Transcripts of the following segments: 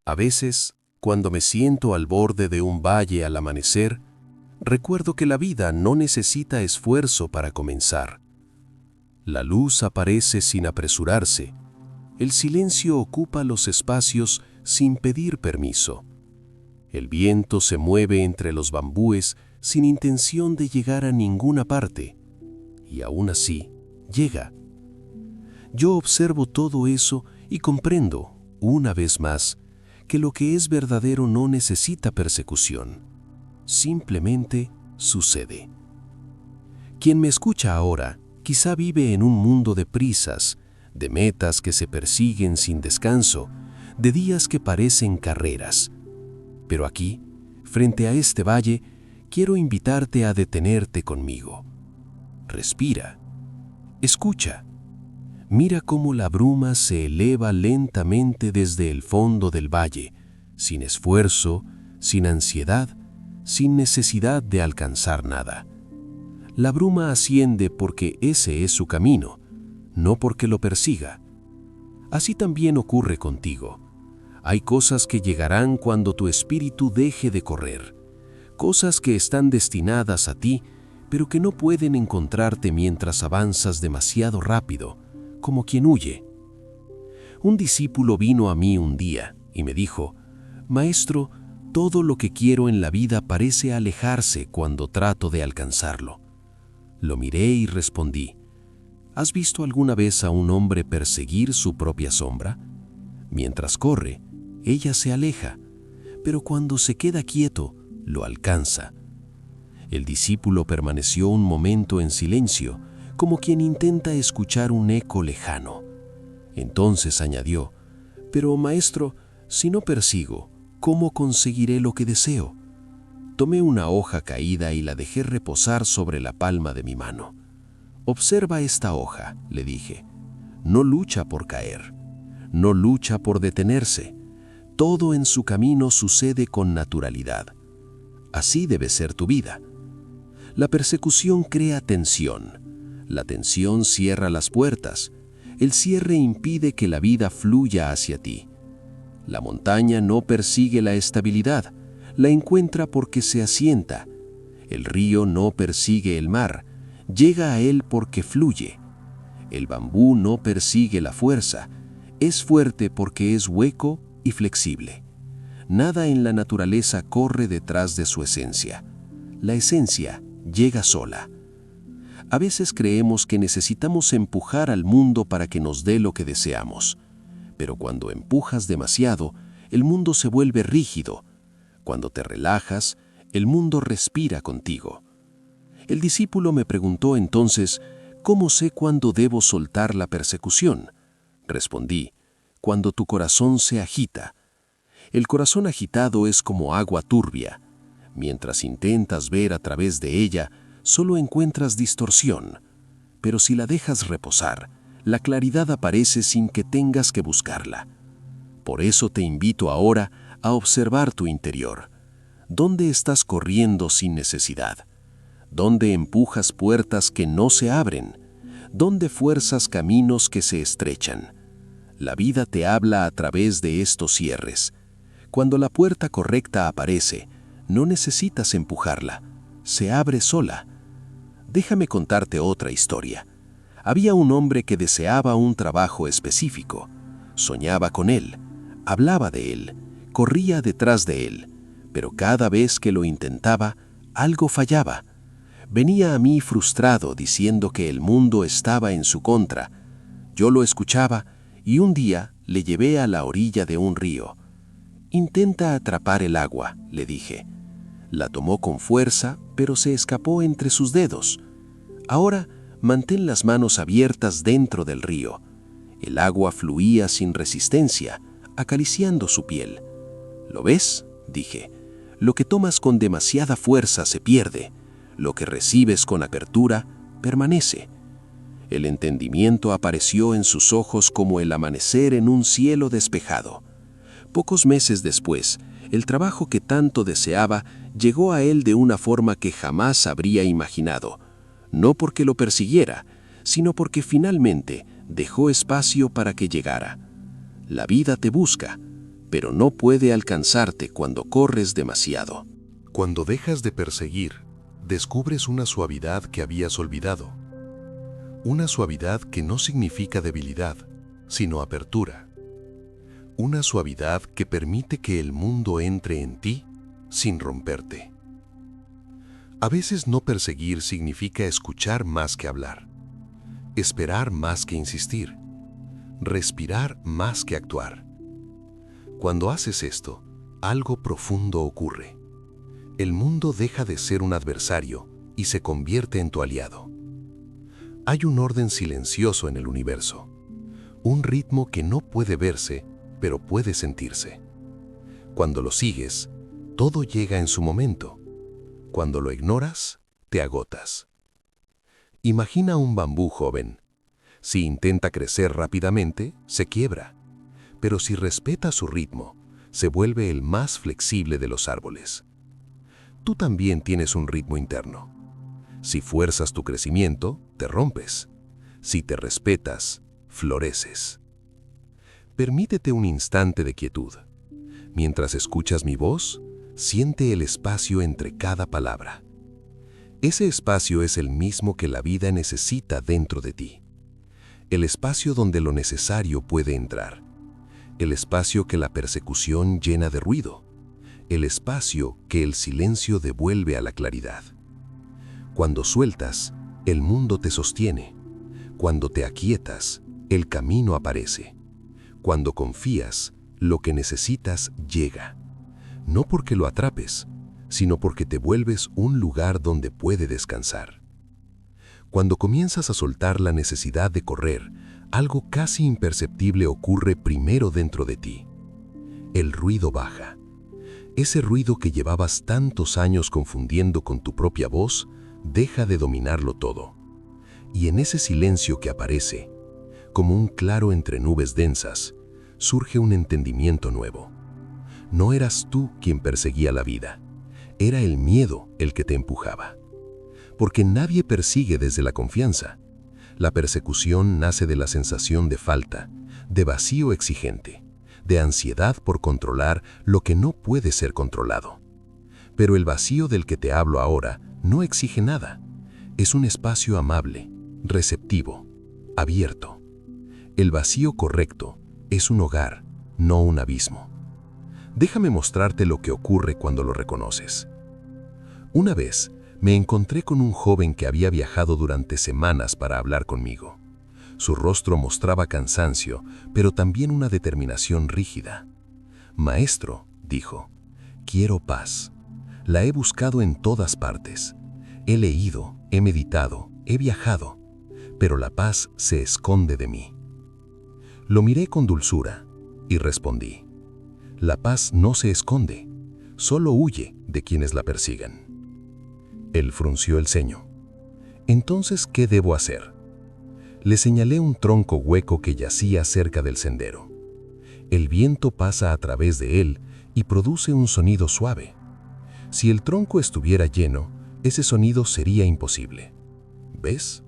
A veces, cuando me siento al borde de un valle al amanecer, recuerdo que la vida no necesita esfuerzo para comenzar. La luz aparece sin apresurarse. El silencio ocupa los espacios sin pedir permiso. El viento se mueve entre los bambúes sin intención de llegar a ninguna parte. Y aún así, llega. Yo observo todo eso y comprendo, una vez más, que lo que es verdadero no necesita persecución. Simplemente sucede. Quien me escucha ahora quizá vive en un mundo de prisas, de metas que se persiguen sin descanso, de días que parecen carreras. Pero aquí, frente a este valle, quiero invitarte a detenerte conmigo. Respira. Escucha. Mira cómo la bruma se eleva lentamente desde el fondo del valle, sin esfuerzo, sin ansiedad, sin necesidad de alcanzar nada. La bruma asciende porque ese es su camino, no porque lo persiga. Así también ocurre contigo. Hay cosas que llegarán cuando tu espíritu deje de correr, cosas que están destinadas a ti, pero que no pueden encontrarte mientras avanzas demasiado rápido, como quien huye. Un discípulo vino a mí un día y me dijo: «Maestro, todo lo que quiero en la vida parece alejarse cuando trato de alcanzarlo». Lo miré y respondí: ¿has visto alguna vez a un hombre perseguir su propia sombra? Mientras corre, ella se aleja, pero cuando se queda quieto, lo alcanza. El discípulo permaneció un momento en silencio, como quien intenta escuchar un eco lejano. Entonces añadió: «Pero, maestro, si no persigo, ¿cómo conseguiré lo que deseo?». Tomé una hoja caída y la dejé reposar sobre la palma de mi mano. «Observa esta hoja», le dije. «No lucha por caer, no lucha por detenerse. Todo en su camino sucede con naturalidad. Así debe ser tu vida». La persecución crea tensión. La tensión cierra las puertas. El cierre impide que la vida fluya hacia ti. La montaña no persigue la estabilidad, la encuentra porque se asienta. El río no persigue el mar, llega a él porque fluye. El bambú no persigue la fuerza, es fuerte porque es hueco y flexible. Nada en la naturaleza corre detrás de su esencia. La esencia llega sola. A veces creemos que necesitamos empujar al mundo para que nos dé lo que deseamos. Pero cuando empujas demasiado, el mundo se vuelve rígido. Cuando te relajas, el mundo respira contigo. El discípulo me preguntó entonces: «¿Cómo sé cuándo debo soltar la persecución?». Respondí: «Cuando tu corazón se agita». El corazón agitado es como agua turbia. Mientras intentas ver a través de ella, solo encuentras distorsión. Pero si la dejas reposar, la claridad aparece sin que tengas que buscarla. Por eso te invito ahora a observar tu interior. ¿Dónde estás corriendo sin necesidad? ¿Dónde empujas puertas que no se abren? ¿Dónde fuerzas caminos que se estrechan? La vida te habla a través de estos cierres. Cuando la puerta correcta aparece, no necesitas empujarla, se abre sola. Déjame contarte otra historia. Había un hombre que deseaba un trabajo específico. Soñaba con él, hablaba de él, corría detrás de él, pero cada vez que lo intentaba, algo fallaba. Venía a mí frustrado diciendo que el mundo estaba en su contra. Yo lo escuchaba y un día le llevé a la orilla de un río. «Intenta atrapar el agua», le dije. La tomó con fuerza, pero se escapó entre sus dedos. «Ahora mantén las manos abiertas dentro del río». El agua fluía sin resistencia, acariciando su piel. «¿Lo ves?», dije. «Lo que tomas con demasiada fuerza se pierde. Lo que recibes con apertura permanece». El entendimiento apareció en sus ojos como el amanecer en un cielo despejado. Pocos meses después, el trabajo que tanto deseaba llegó a él de una forma que jamás habría imaginado, no porque lo persiguiera, sino porque finalmente dejó espacio para que llegara. La vida te busca, pero no puede alcanzarte cuando corres demasiado. Cuando dejas de perseguir, descubres una suavidad que habías olvidado. Una suavidad que no significa debilidad, sino apertura. Una suavidad que permite que el mundo entre en ti sin romperte. A veces no perseguir significa escuchar más que hablar, esperar más que insistir, respirar más que actuar. Cuando haces esto, algo profundo ocurre. El mundo deja de ser un adversario y se convierte en tu aliado. Hay un orden silencioso en el universo, un ritmo que no puede verse, pero puede sentirse. Cuando lo sigues, todo llega en su momento. Cuando lo ignoras, te agotas. Imagina un bambú joven. Si intenta crecer rápidamente, se quiebra. Pero si respeta su ritmo, se vuelve el más flexible de los árboles. Tú también tienes un ritmo interno. Si fuerzas tu crecimiento, te rompes. Si te respetas, floreces. Permítete un instante de quietud. Mientras escuchas mi voz, siente el espacio entre cada palabra. Ese espacio es el mismo que la vida necesita dentro de ti. El espacio donde lo necesario puede entrar. El espacio que la persecución llena de ruido. El espacio que el silencio devuelve a la claridad. Cuando sueltas, el mundo te sostiene. Cuando te aquietas, el camino aparece. Cuando confías, lo que necesitas llega. No porque lo atrapes, sino porque te vuelves un lugar donde puede descansar. Cuando comienzas a soltar la necesidad de correr, algo casi imperceptible ocurre primero dentro de ti. El ruido baja. Ese ruido que llevabas tantos años confundiendo con tu propia voz, deja de dominarlo todo. Y en ese silencio que aparece, como un claro entre nubes densas, surge un entendimiento nuevo. No eras tú quien perseguía la vida, era el miedo el que te empujaba. Porque nadie persigue desde la confianza. La persecución nace de la sensación de falta, de vacío exigente, de ansiedad por controlar lo que no puede ser controlado. Pero el vacío del que te hablo ahora no exige nada. Es un espacio amable, receptivo, abierto. El vacío correcto es un hogar, no un abismo. Déjame mostrarte lo que ocurre cuando lo reconoces. Una vez, me encontré con un joven que había viajado durante semanas para hablar conmigo. Su rostro mostraba cansancio, pero también una determinación rígida. «Maestro», dijo, «quiero paz. La he buscado en todas partes. He leído, he meditado, he viajado, pero la paz se esconde de mí». Lo miré con dulzura y respondí, «La paz no se esconde, solo huye de quienes la persigan». Él frunció el ceño. «Entonces, ¿qué debo hacer?». Le señalé un tronco hueco que yacía cerca del sendero. El viento pasa a través de él y produce un sonido suave. Si el tronco estuviera lleno, ese sonido sería imposible. ¿Ves?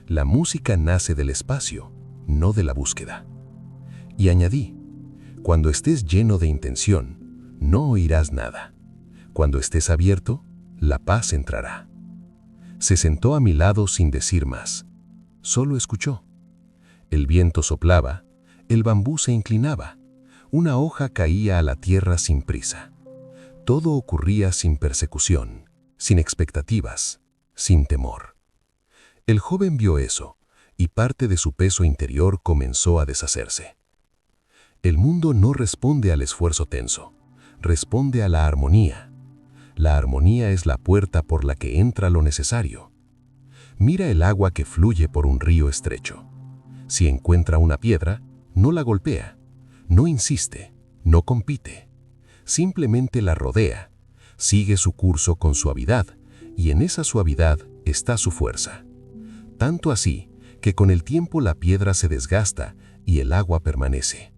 La música nace del espacio, no de la búsqueda. Y añadí, cuando estés lleno de intención, no oirás nada. Cuando estés abierto, la paz entrará. Se sentó a mi lado sin decir más. Solo escuchó. El viento soplaba, el bambú se inclinaba, una hoja caía a la tierra sin prisa. Todo ocurría sin persecución, sin expectativas, sin temor. El joven vio eso, y parte de su peso interior comenzó a deshacerse. El mundo no responde al esfuerzo tenso, responde a la armonía. La armonía es la puerta por la que entra lo necesario. Mira el agua que fluye por un río estrecho. Si encuentra una piedra, no la golpea, no insiste, no compite. Simplemente la rodea, sigue su curso con suavidad, y en esa suavidad está su fuerza. Tanto así que con el tiempo la piedra se desgasta y el agua permanece.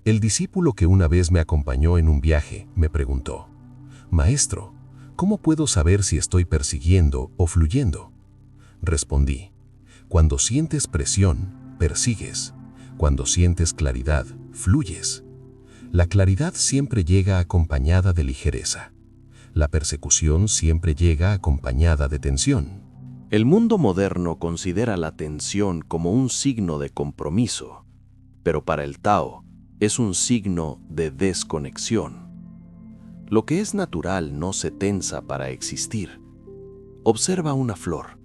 El discípulo que una vez me acompañó en un viaje me preguntó, «Maestro, ¿cómo puedo saber si estoy persiguiendo o fluyendo?». Respondí, «Cuando sientes presión, persigues. Cuando sientes claridad, fluyes». La claridad siempre llega acompañada de ligereza. La persecución siempre llega acompañada de tensión. El mundo moderno considera la tensión como un signo de compromiso, pero para el Tao es un signo de desconexión. Lo que es natural no se tensa para existir. Observa una flor,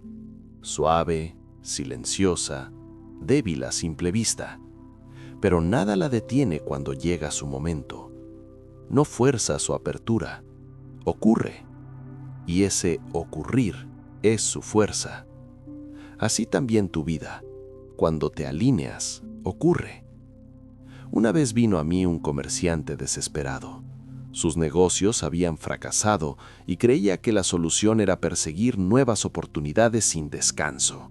suave, silenciosa, débil a simple vista, pero nada la detiene cuando llega su momento. No fuerza su apertura, ocurre, y ese ocurrir es su fuerza. Así también tu vida, cuando te alineas, ocurre. Una vez vino a mí un comerciante desesperado. Sus negocios habían fracasado y creía que la solución era perseguir nuevas oportunidades sin descanso.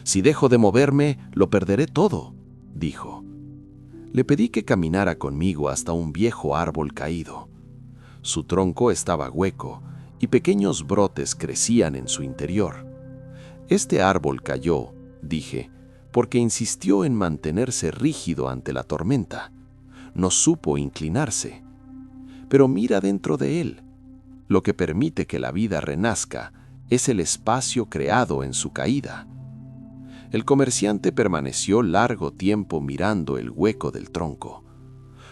Si dejo de moverme, lo perderé todo, dijo. Le pedí que caminara conmigo hasta un viejo árbol caído. Su tronco estaba hueco y pequeños brotes crecían en su interior. Este árbol cayó, dije, porque insistió en mantenerse rígido ante la tormenta. No supo inclinarse. Pero mira dentro de él. Lo que permite que la vida renazca es el espacio creado en su caída. El comerciante permaneció largo tiempo mirando el hueco del tronco.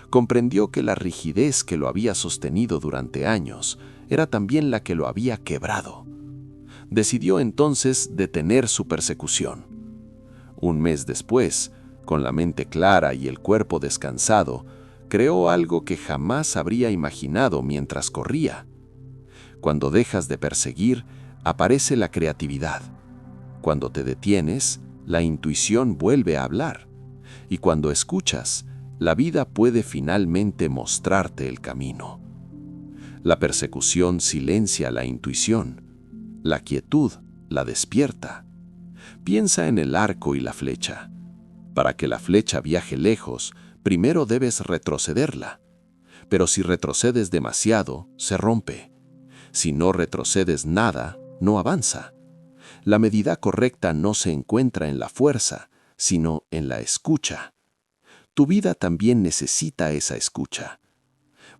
Comprendió que la rigidez que lo había sostenido durante años era también la que lo había quebrado. Decidió entonces detener su persecución. Un mes después, con la mente clara y el cuerpo descansado, creó algo que jamás habría imaginado mientras corría. Cuando dejas de perseguir, aparece la creatividad. Cuando te detienes, la intuición vuelve a hablar. Y cuando escuchas, la vida puede finalmente mostrarte el camino. La persecución silencia la intuición. La quietud la despierta. Piensa en el arco y la flecha. Para que la flecha viaje lejos, primero debes retrocederla. Pero si retrocedes demasiado, se rompe. Si no retrocedes nada, no avanza. La medida correcta no se encuentra en la fuerza, sino en la escucha. Tu vida también necesita esa escucha.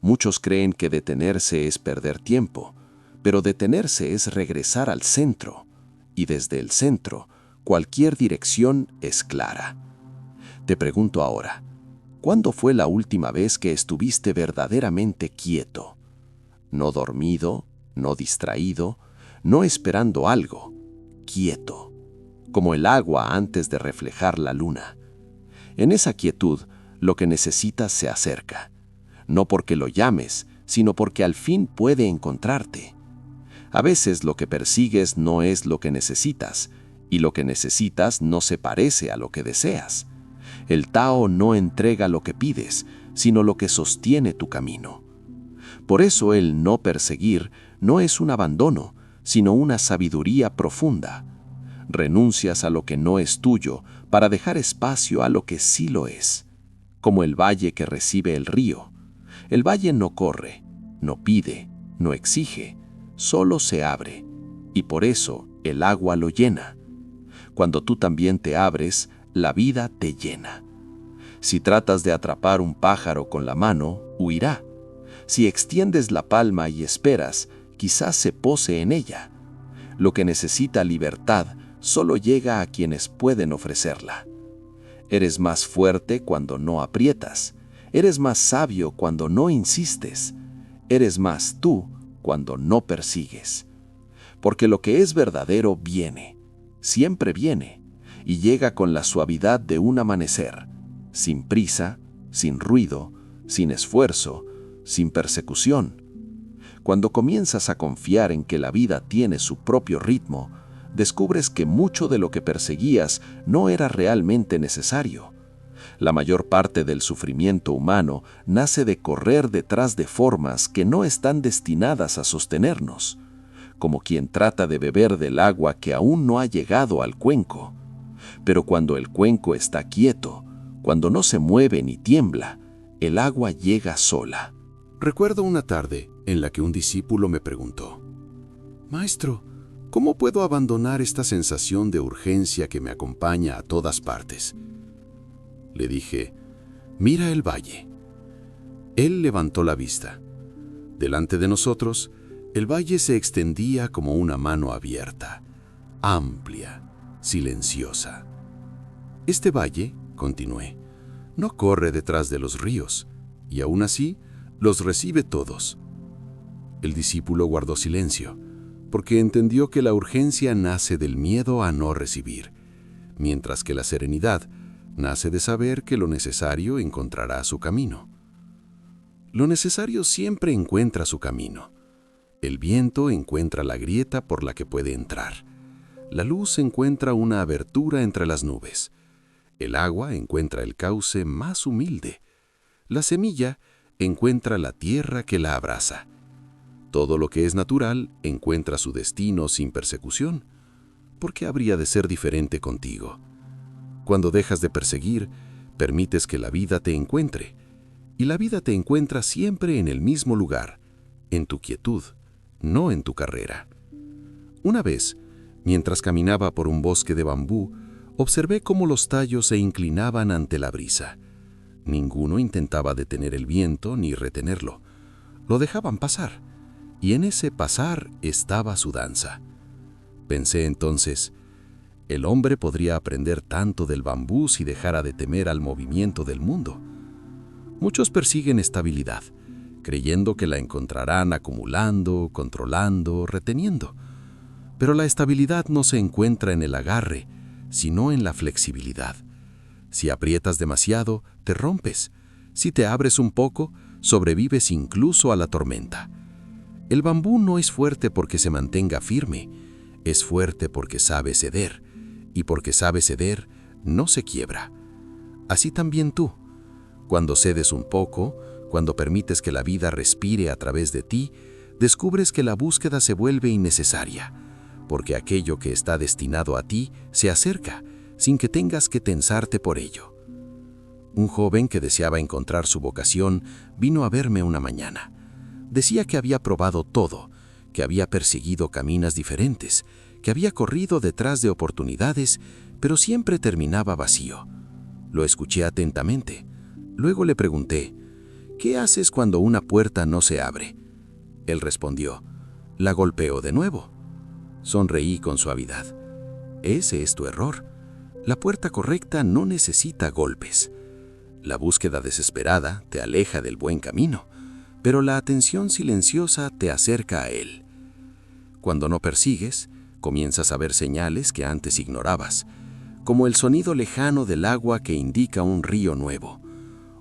Muchos creen que detenerse es perder tiempo, pero detenerse es regresar al centro, y desde el centro, cualquier dirección es clara. Te pregunto ahora, ¿cuándo fue la última vez que estuviste verdaderamente quieto? No dormido, no distraído, no esperando algo, quieto, como el agua antes de reflejar la luna. En esa quietud, lo que necesitas se acerca, no porque lo llames, sino porque al fin puede encontrarte. A veces lo que persigues no es lo que necesitas, y lo que necesitas no se parece a lo que deseas. El Tao no entrega lo que pides, sino lo que sostiene tu camino. Por eso el no perseguir no es un abandono, sino una sabiduría profunda. Renuncias a lo que no es tuyo para dejar espacio a lo que sí lo es, como el valle que recibe el río. El valle no corre, no pide, no exige, solo se abre, y por eso el agua lo llena. Cuando tú también te abres, la vida te llena. Si tratas de atrapar un pájaro con la mano, huirá. Si extiendes la palma y esperas, quizás se pose en ella. Lo que necesita libertad solo llega a quienes pueden ofrecerla. Eres más fuerte cuando no aprietas. Eres más sabio cuando no insistes. Eres más tú cuando no persigues. Porque lo que es verdadero viene, siempre viene, y llega con la suavidad de un amanecer, sin prisa, sin ruido, sin esfuerzo, sin persecución. Cuando comienzas a confiar en que la vida tiene su propio ritmo, descubres que mucho de lo que perseguías no era realmente necesario. La mayor parte del sufrimiento humano nace de correr detrás de formas que no están destinadas a sostenernos, como quien trata de beber del agua que aún no ha llegado al cuenco. Pero cuando el cuenco está quieto, cuando no se mueve ni tiembla, el agua llega sola. Recuerdo una tarde en la que un discípulo me preguntó: «Maestro, ¿cómo puedo abandonar esta sensación de urgencia que me acompaña a todas partes?». Le dije: «Mira el valle. Él levantó la vista. Delante de nosotros, el valle se extendía como una mano abierta, amplia, silenciosa. Este valle, continué, no corre detrás de los ríos, y aún así los recibe todos. El discípulo guardó silencio, porque entendió que la urgencia nace del miedo a no recibir, mientras que la serenidad nace de saber que lo necesario encontrará su camino. Lo necesario siempre encuentra su camino. El viento encuentra la grieta por la que puede entrar. La luz encuentra una abertura entre las nubes. El agua encuentra el cauce más humilde. La semilla encuentra la tierra que la abraza. Todo lo que es natural encuentra su destino sin persecución. ¿Por qué habría de ser diferente contigo? Cuando dejas de perseguir, permites que la vida te encuentre. Y la vida te encuentra siempre en el mismo lugar, en tu quietud, no en tu carrera. Una vez, mientras caminaba por un bosque de bambú, observé cómo los tallos se inclinaban ante la brisa. Ninguno intentaba detener el viento ni retenerlo. Lo dejaban pasar, y en ese pasar estaba su danza. Pensé entonces, el hombre podría aprender tanto del bambú si dejara de temer al movimiento del mundo. Muchos persiguen estabilidad, creyendo que la encontrarán acumulando, controlando, reteniendo. Pero la estabilidad no se encuentra en el agarre, sino en la flexibilidad. Si aprietas demasiado, te rompes. Si te abres un poco, sobrevives incluso a la tormenta. El bambú no es fuerte porque se mantenga firme, es fuerte porque sabe ceder, y porque sabe ceder, no se quiebra. Así también tú. Cuando cedes un poco, cuando permites que la vida respire a través de ti, descubres que la búsqueda se vuelve innecesaria, porque aquello que está destinado a ti se acerca, sin que tengas que tensarte por ello. Un joven que deseaba encontrar su vocación vino a verme una mañana. Decía que había probado todo, que había perseguido caminos diferentes, que había corrido detrás de oportunidades, pero siempre terminaba vacío. Lo escuché atentamente. Luego le pregunté, ¿qué haces cuando una puerta no se abre? Él respondió, la golpeo de nuevo. Sonreí con suavidad. Ese es tu error. La puerta correcta no necesita golpes. La búsqueda desesperada te aleja del buen camino, pero la atención silenciosa te acerca a él. Cuando no persigues, comienzas a ver señales que antes ignorabas, como el sonido lejano del agua que indica un río nuevo,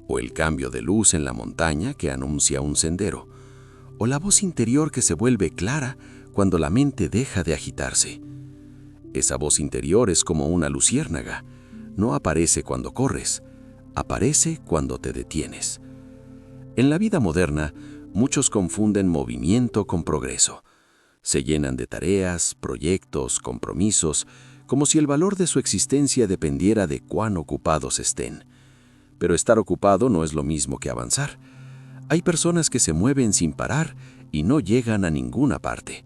o el cambio de luz en la montaña que anuncia un sendero, o la voz interior que se vuelve clara cuando la mente deja de agitarse. Esa voz interior es como una luciérnaga, no aparece cuando corres, aparece cuando te detienes. En la vida moderna, muchos confunden movimiento con progreso. Se llenan de tareas, proyectos, compromisos, como si el valor de su existencia dependiera de cuán ocupados estén. Pero estar ocupado no es lo mismo que avanzar. Hay personas que se mueven sin parar y no llegan a ninguna parte,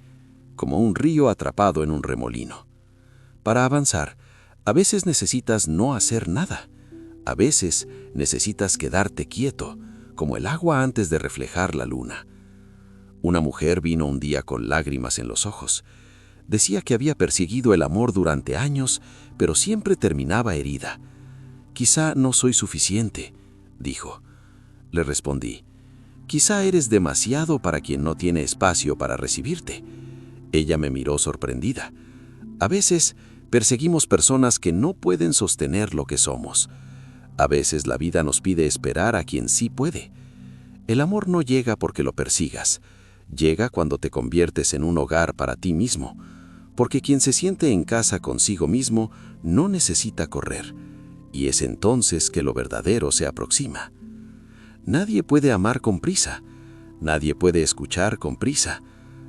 como un río atrapado en un remolino. Para avanzar, a veces necesitas no hacer nada. A veces necesitas quedarte quieto, como el agua antes de reflejar la luna. Una mujer vino un día con lágrimas en los ojos. Decía que había perseguido el amor durante años, pero siempre terminaba herida. Quizá no soy suficiente, dijo. Le respondí, quizá eres demasiado para quien no tiene espacio para recibirte. Ella me miró sorprendida. A veces perseguimos personas que no pueden sostener lo que somos. A veces la vida nos pide esperar a quien sí puede. El amor no llega porque lo persigas. Llega cuando te conviertes en un hogar para ti mismo, porque quien se siente en casa consigo mismo no necesita correr. Y es entonces que lo verdadero se aproxima. Nadie puede amar con prisa, nadie puede escuchar con prisa,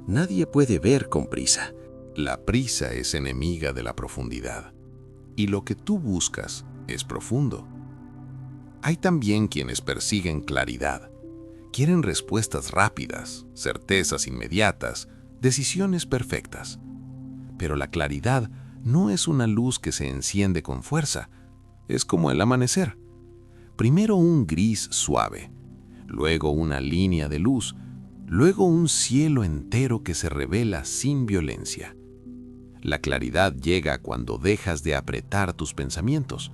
nadie puede ver con prisa. La prisa es enemiga de la profundidad, y lo que tú buscas es profundo. Hay también quienes persiguen claridad. Quieren respuestas rápidas, certezas inmediatas, decisiones perfectas. Pero la claridad no es una luz que se enciende con fuerza. Es como el amanecer. Primero un gris suave, luego una línea de luz, luego un cielo entero que se revela sin violencia. La claridad llega cuando dejas de apretar tus pensamientos.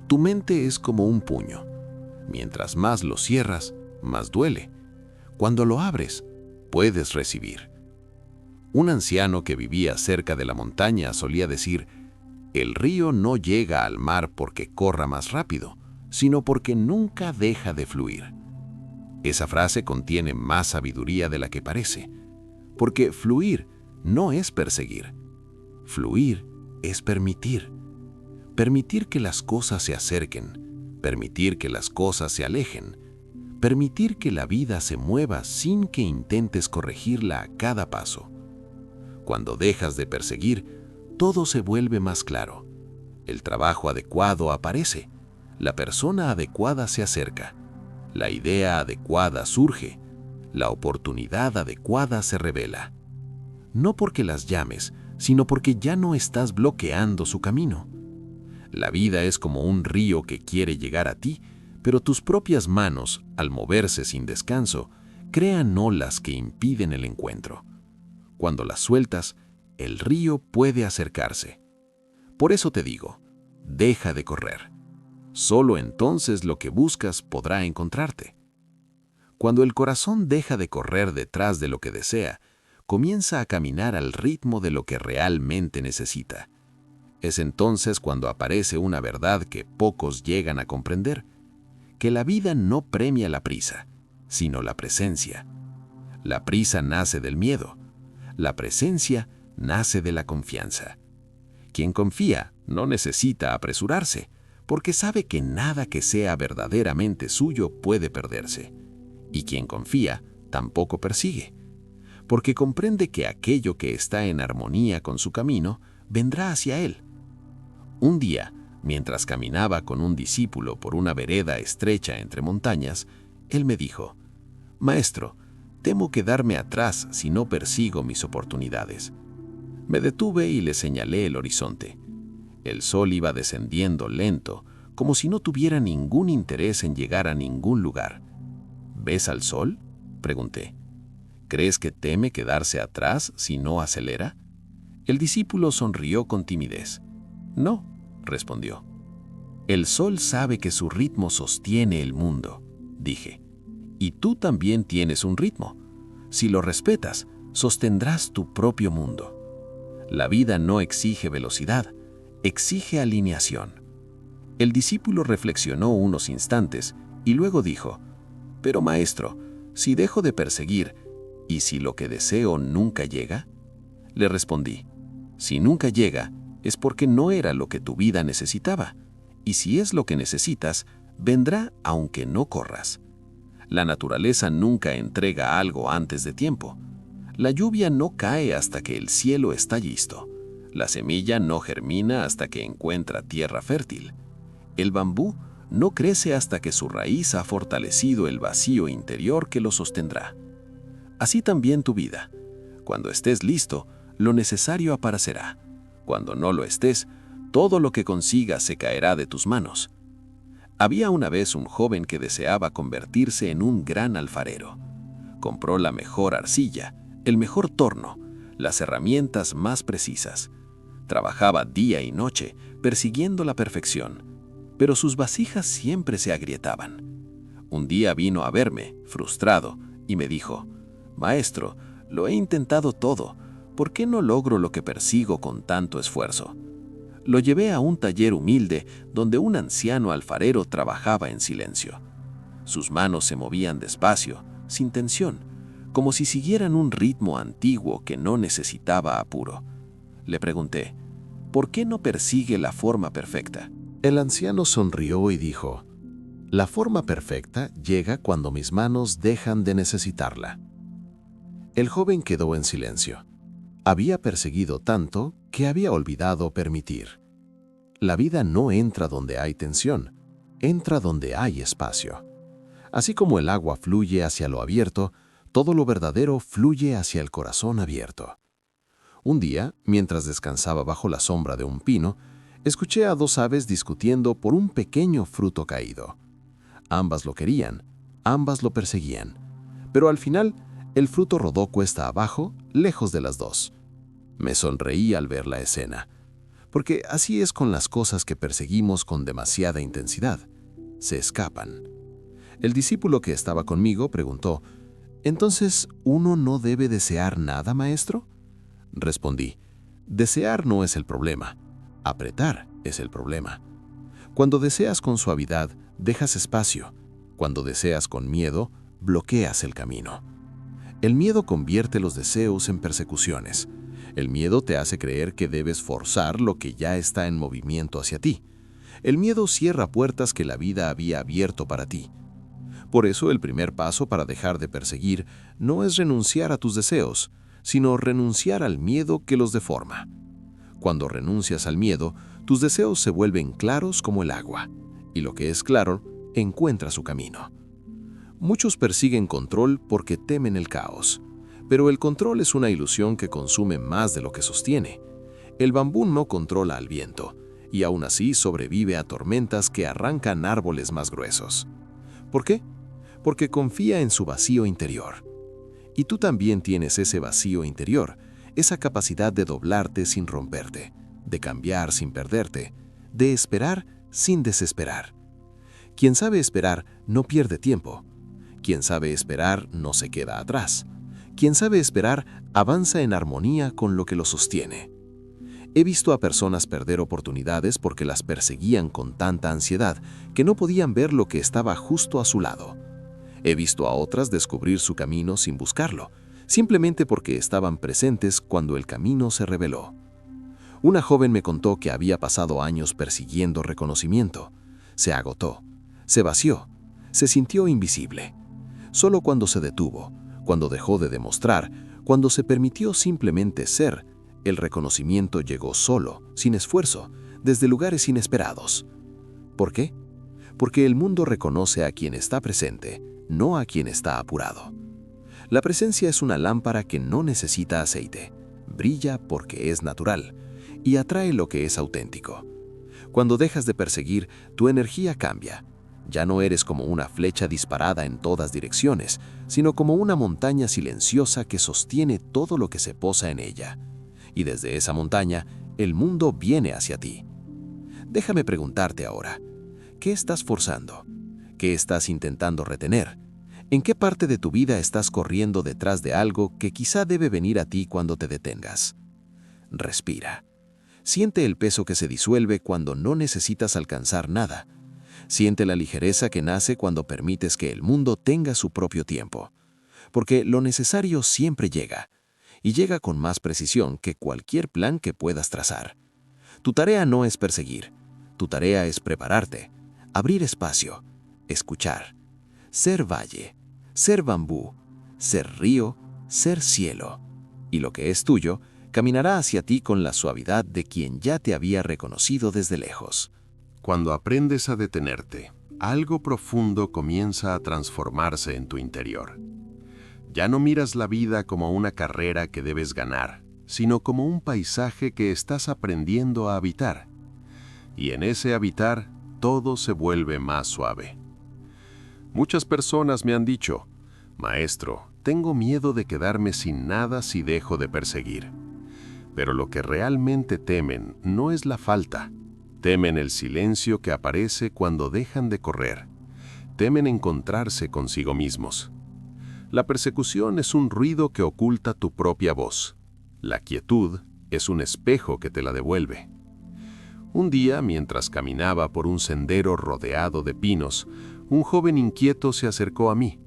Tu mente es como un puño. Mientras más lo cierras, más duele. Cuando lo abres, puedes recibir. Un anciano que vivía cerca de la montaña solía decir: el río no llega al mar porque corra más rápido, sino porque nunca deja de fluir. Esa frase contiene más sabiduría de la que parece, porque fluir no es perseguir. Fluir es permitir. Permitir que las cosas se acerquen, permitir que las cosas se alejen, permitir que la vida se mueva sin que intentes corregirla a cada paso. Cuando dejas de perseguir, todo se vuelve más claro. El trabajo adecuado aparece, la persona adecuada se acerca, la idea adecuada surge, la oportunidad adecuada se revela. No porque las llames, sino porque ya no estás bloqueando su camino. La vida es como un río que quiere llegar a ti, pero tus propias manos, al moverse sin descanso, crean olas que impiden el encuentro. Cuando las sueltas, el río puede acercarse. Por eso te digo, deja de correr. Solo entonces lo que buscas podrá encontrarte. Cuando el corazón deja de correr detrás de lo que desea, comienza a caminar al ritmo de lo que realmente necesita. Es entonces cuando aparece una verdad que pocos llegan a comprender, que la vida no premia la prisa, sino la presencia. La prisa nace del miedo, la presencia nace de la confianza. Quien confía no necesita apresurarse, porque sabe que nada que sea verdaderamente suyo puede perderse. Y quien confía tampoco persigue, porque comprende que aquello que está en armonía con su camino vendrá hacia él. Un día, mientras caminaba con un discípulo por una vereda estrecha entre montañas, él me dijo: «Maestro, temo quedarme atrás si no persigo mis oportunidades». Me detuve y le señalé el horizonte. El sol iba descendiendo lento, como si no tuviera ningún interés en llegar a ningún lugar. «¿Ves al sol?», pregunté. «¿Crees que teme quedarse atrás si no acelera?». El discípulo sonrió con timidez. «No», respondió. «El sol sabe que su ritmo sostiene el mundo», dije. «Y tú también tienes un ritmo. Si lo respetas, sostendrás tu propio mundo». La vida no exige velocidad, exige alineación. El discípulo reflexionó unos instantes y luego dijo: «Pero maestro, si dejo de perseguir, ¿y si lo que deseo nunca llega?». Le respondí: «Si nunca llega, es porque no era lo que tu vida necesitaba, y si es lo que necesitas, vendrá aunque no corras. La naturaleza nunca entrega algo antes de tiempo. La lluvia no cae hasta que el cielo está listo. La semilla no germina hasta que encuentra tierra fértil. El bambú no crece hasta que su raíz ha fortalecido el vacío interior que lo sostendrá. Así también tu vida. Cuando estés listo, lo necesario aparecerá. Cuando no lo estés, todo lo que consigas se caerá de tus manos». Había una vez un joven que deseaba convertirse en un gran alfarero. Compró la mejor arcilla, el mejor torno, las herramientas más precisas. Trabajaba día y noche, persiguiendo la perfección, pero sus vasijas siempre se agrietaban. Un día vino a verme, frustrado, y me dijo: «Maestro, lo he intentado todo. ¿Por qué no logro lo que persigo con tanto esfuerzo?». Lo llevé a un taller humilde donde un anciano alfarero trabajaba en silencio. Sus manos se movían despacio, sin tensión, como si siguieran un ritmo antiguo que no necesitaba apuro. Le pregunté: «¿Por qué no persigue la forma perfecta?». El anciano sonrió y dijo: «La forma perfecta llega cuando mis manos dejan de necesitarla». El joven quedó en silencio. Había perseguido tanto que había olvidado permitir. La vida no entra donde hay tensión, entra donde hay espacio. Así como el agua fluye hacia lo abierto, todo lo verdadero fluye hacia el corazón abierto. Un día, mientras descansaba bajo la sombra de un pino, escuché a dos aves discutiendo por un pequeño fruto caído. Ambas lo querían, Ambas lo perseguían, pero al final el fruto rodó cuesta abajo, lejos de las dos. Me sonreí al ver la escena, porque así es con las cosas que perseguimos con demasiada intensidad. Se escapan. El discípulo que estaba conmigo preguntó, «¿Entonces uno no debe desear nada, maestro?». Respondí, «Desear no es el problema, apretar es el problema. Cuando deseas con suavidad, dejas espacio. Cuando deseas con miedo, bloqueas el camino». El miedo convierte los deseos en persecuciones. El miedo te hace creer que debes forzar lo que ya está en movimiento hacia ti. El miedo cierra puertas que la vida había abierto para ti. Por eso el primer paso para dejar de perseguir no es renunciar a tus deseos, sino renunciar al miedo que los deforma. Cuando renuncias al miedo, tus deseos se vuelven claros como el agua, y lo que es claro encuentra su camino. Muchos persiguen control porque temen el caos, pero el control es una ilusión que consume más de lo que sostiene. El bambú no controla al viento, y aún así sobrevive a tormentas que arrancan árboles más gruesos. ¿Por qué? Porque confía en su vacío interior. Y tú también tienes ese vacío interior, esa capacidad de doblarte sin romperte, de cambiar sin perderte, de esperar sin desesperar. Quien sabe esperar no pierde tiempo. Quien sabe esperar no se queda atrás. Quien sabe esperar avanza en armonía con lo que lo sostiene. He visto a personas perder oportunidades porque las perseguían con tanta ansiedad que no podían ver lo que estaba justo a su lado. He visto a otras descubrir su camino sin buscarlo, simplemente porque estaban presentes cuando el camino se reveló. Una joven me contó que había pasado años persiguiendo reconocimiento. Se agotó, se vació, se sintió invisible. Solo cuando se detuvo, cuando dejó de demostrar, cuando se permitió simplemente ser, el reconocimiento llegó solo, sin esfuerzo, desde lugares inesperados. ¿Por qué? Porque el mundo reconoce a quien está presente, no a quien está apurado. La presencia es una lámpara que no necesita aceite, brilla porque es natural y atrae lo que es auténtico. Cuando dejas de perseguir, tu energía cambia. Ya no eres como una flecha disparada en todas direcciones, sino como una montaña silenciosa que sostiene todo lo que se posa en ella. Y desde esa montaña, el mundo viene hacia ti. Déjame preguntarte ahora, ¿qué estás forzando? ¿Qué estás intentando retener? ¿En qué parte de tu vida estás corriendo detrás de algo que quizá debe venir a ti cuando te detengas? Respira. Siente el peso que se disuelve cuando no necesitas alcanzar nada. Siente la ligereza que nace cuando permites que el mundo tenga su propio tiempo. Porque lo necesario siempre llega, y llega con más precisión que cualquier plan que puedas trazar. Tu tarea no es perseguir, tu tarea es prepararte, abrir espacio, escuchar, ser valle, ser bambú, ser río, ser cielo. Y lo que es tuyo caminará hacia ti con la suavidad de quien ya te había reconocido desde lejos. Cuando aprendes a detenerte, algo profundo comienza a transformarse en tu interior. Ya no miras la vida como una carrera que debes ganar, sino como un paisaje que estás aprendiendo a habitar. Y en ese habitar, todo se vuelve más suave. Muchas personas me han dicho, «Maestro, tengo miedo de quedarme sin nada si dejo de perseguir». Pero lo que realmente temen no es la falta. Temen el silencio que aparece cuando dejan de correr. Temen encontrarse consigo mismos. La persecución es un ruido que oculta tu propia voz. La quietud es un espejo que te la devuelve. Un día, mientras caminaba por un sendero rodeado de pinos, un joven inquieto se acercó a mí.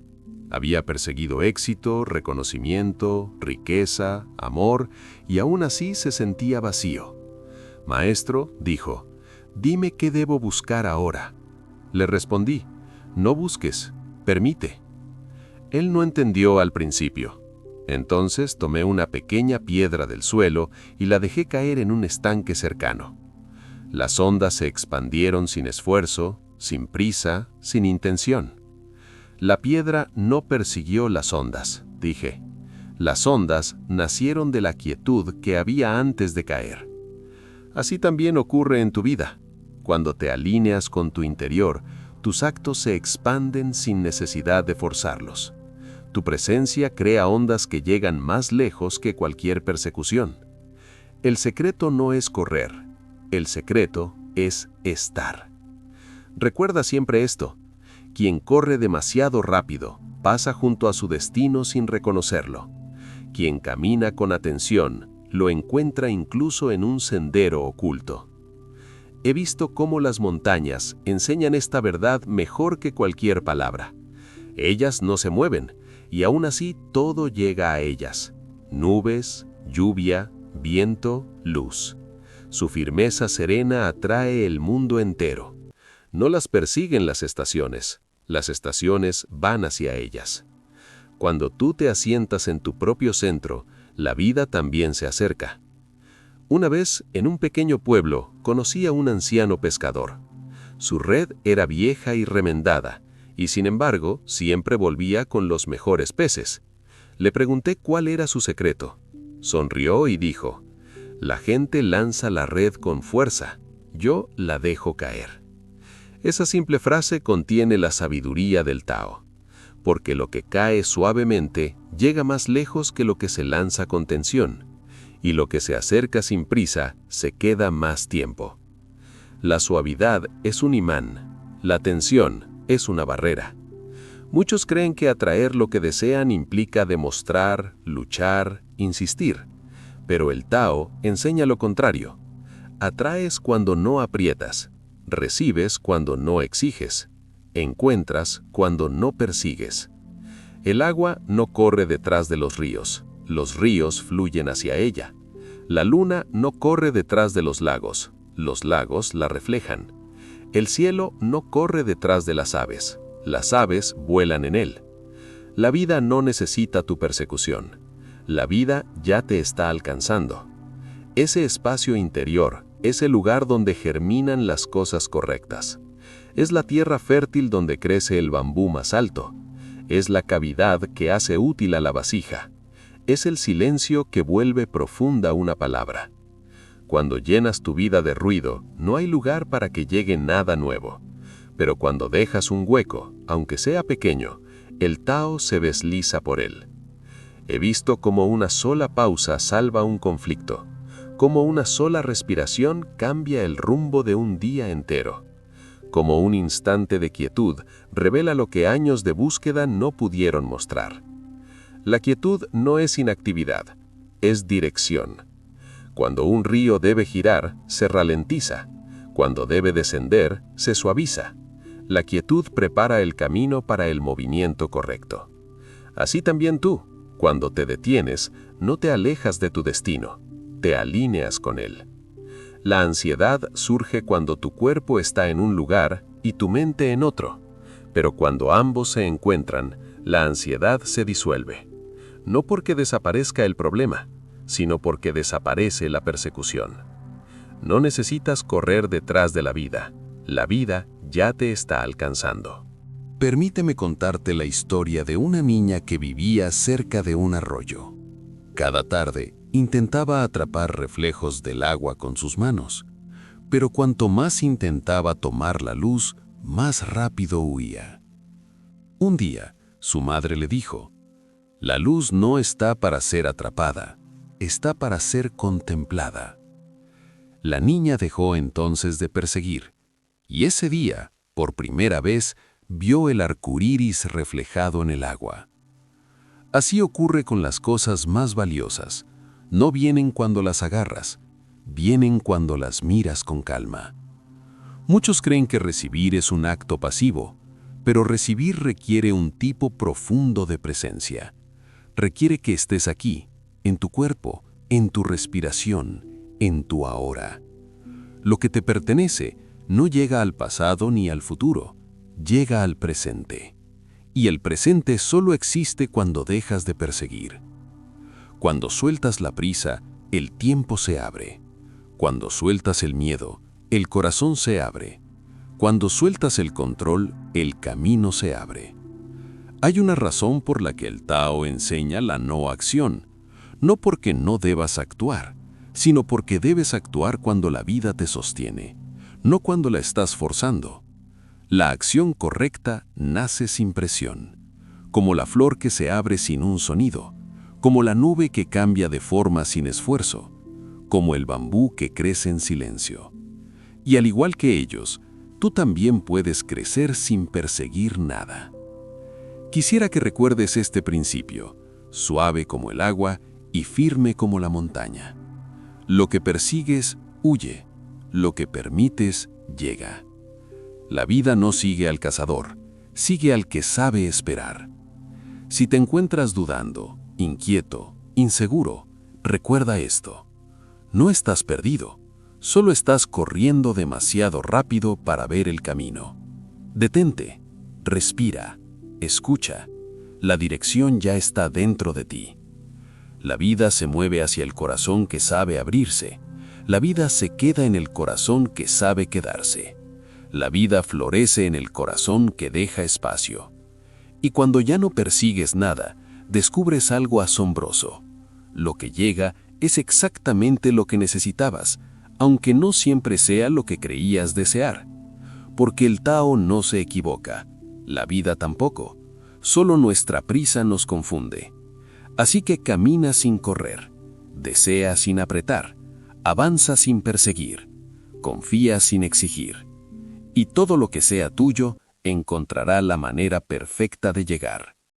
Había perseguido éxito, reconocimiento, riqueza, amor, y aún así se sentía vacío. «Maestro», dijo, «dime qué debo buscar ahora». Le respondí, «No busques, permite». Él no entendió al principio. Entonces tomé una pequeña piedra del suelo y la dejé caer en un estanque cercano. Las ondas se expandieron sin esfuerzo, sin prisa, sin intención. La piedra no persiguió las ondas, dije. Las ondas nacieron de la quietud que había antes de caer. Así también ocurre en tu vida. Cuando te alineas con tu interior, Tus actos se expanden sin necesidad de forzarlos. Tu presencia crea ondas que llegan más lejos que cualquier persecución. El secreto no es correr, el secreto es estar. Recuerda siempre esto: quien corre demasiado rápido pasa junto a su destino sin reconocerlo. Quien camina con atención lo encuentra incluso en un sendero oculto. He visto cómo las montañas enseñan esta verdad mejor que cualquier palabra. Ellas no se mueven, y aún así todo llega a ellas: nubes, lluvia, viento, luz. Su firmeza serena atrae el mundo entero. No las persiguen las estaciones van hacia ellas. Cuando tú te asientas en tu propio centro, la vida también se acerca. Una vez, en un pequeño pueblo, conocí a un anciano pescador. Su red era vieja y remendada, y sin embargo, siempre volvía con los mejores peces. Le pregunté cuál era su secreto. Sonrió y dijo: la gente lanza la red con fuerza, yo la dejo caer. Esa simple frase contiene la sabiduría del Tao, porque lo que cae suavemente llega más lejos que lo que se lanza con tensión, y lo que se acerca sin prisa se queda más tiempo. La suavidad es un imán, la tensión es una barrera. Muchos creen que atraer lo que desean implica demostrar, luchar, insistir, pero el Tao enseña lo contrario. Atraes cuando no aprietas, recibes cuando no exiges, encuentras cuando no persigues. El agua no corre detrás de los ríos fluyen hacia ella. La luna no corre detrás de los lagos la reflejan. El cielo no corre detrás de las aves vuelan en él. La vida no necesita tu persecución, la vida ya te está alcanzando. Ese espacio interior es el lugar donde germinan las cosas correctas. Es la tierra fértil donde crece el bambú más alto. Es la cavidad que hace útil a la vasija. Es el silencio que vuelve profunda una palabra. Cuando llenas tu vida de ruido, no hay lugar para que llegue nada nuevo. Pero cuando dejas un hueco, aunque sea pequeño, el Tao se desliza por él. He visto cómo una sola pausa salva un conflicto, cómo una sola respiración cambia el rumbo de un día entero, cómo un instante de quietud revela lo que años de búsqueda no pudieron mostrar. La quietud no es inactividad, es dirección. Cuando un río debe girar, se ralentiza. Cuando debe descender, se suaviza. La quietud prepara el camino para el movimiento correcto. Así también tú, cuando te detienes, no te alejas de tu destino, te alineas con él. La ansiedad surge cuando tu cuerpo está en un lugar y tu mente en otro, pero cuando ambos se encuentran, la ansiedad se disuelve. No porque desaparezca el problema, sino porque desaparece la persecución. No necesitas correr detrás de la vida ya te está alcanzando. Permíteme contarte la historia de una niña que vivía cerca de un arroyo. Cada tarde intentaba atrapar reflejos del agua con sus manos, pero cuanto más intentaba tomar la luz, más rápido huía. Un día, su madre le dijo: la luz no está para ser atrapada, está para ser contemplada. La niña dejó entonces de perseguir, y ese día, por primera vez, vio el arcoíris reflejado en el agua. Así ocurre con las cosas más valiosas. No vienen cuando las agarras, vienen cuando las miras con calma. Muchos creen que recibir es un acto pasivo, pero recibir requiere un tipo profundo de presencia. Requiere que estés aquí, en tu cuerpo, en tu respiración, en tu ahora. Lo que te pertenece no llega al pasado ni al futuro, llega al presente. Y el presente solo existe cuando dejas de perseguir. Cuando sueltas la prisa, el tiempo se abre. Cuando sueltas el miedo, el corazón se abre. Cuando sueltas el control, el camino se abre. Hay una razón por la que el Tao enseña la no acción, no porque no debas actuar, sino porque debes actuar cuando la vida te sostiene, no cuando la estás forzando. La acción correcta nace sin presión, como la flor que se abre sin un sonido, como la nube que cambia de forma sin esfuerzo, como el bambú que crece en silencio. Y al igual que ellos, tú también puedes crecer sin perseguir nada. Quisiera que recuerdes este principio, suave como el agua y firme como la montaña. Lo que persigues, huye. Lo que permites, llega. La vida no sigue al cazador, sigue al que sabe esperar. Si te encuentras dudando, inquieto, inseguro, recuerda esto. No estás perdido, solo estás corriendo demasiado rápido para ver el camino. Detente, respira, escucha. La dirección ya está dentro de ti. La vida se mueve hacia el corazón que sabe abrirse. La vida se queda en el corazón que sabe quedarse. La vida florece en el corazón que deja espacio. Y cuando ya no persigues nada, descubres algo asombroso. Lo que llega es exactamente lo que necesitabas, aunque no siempre sea lo que creías desear. Porque el Tao no se equivoca, la vida tampoco. Solo nuestra prisa nos confunde. Así que camina sin correr, desea sin apretar, avanza sin perseguir, confía sin exigir. Y todo lo que sea tuyo encontrará la manera perfecta de llegar.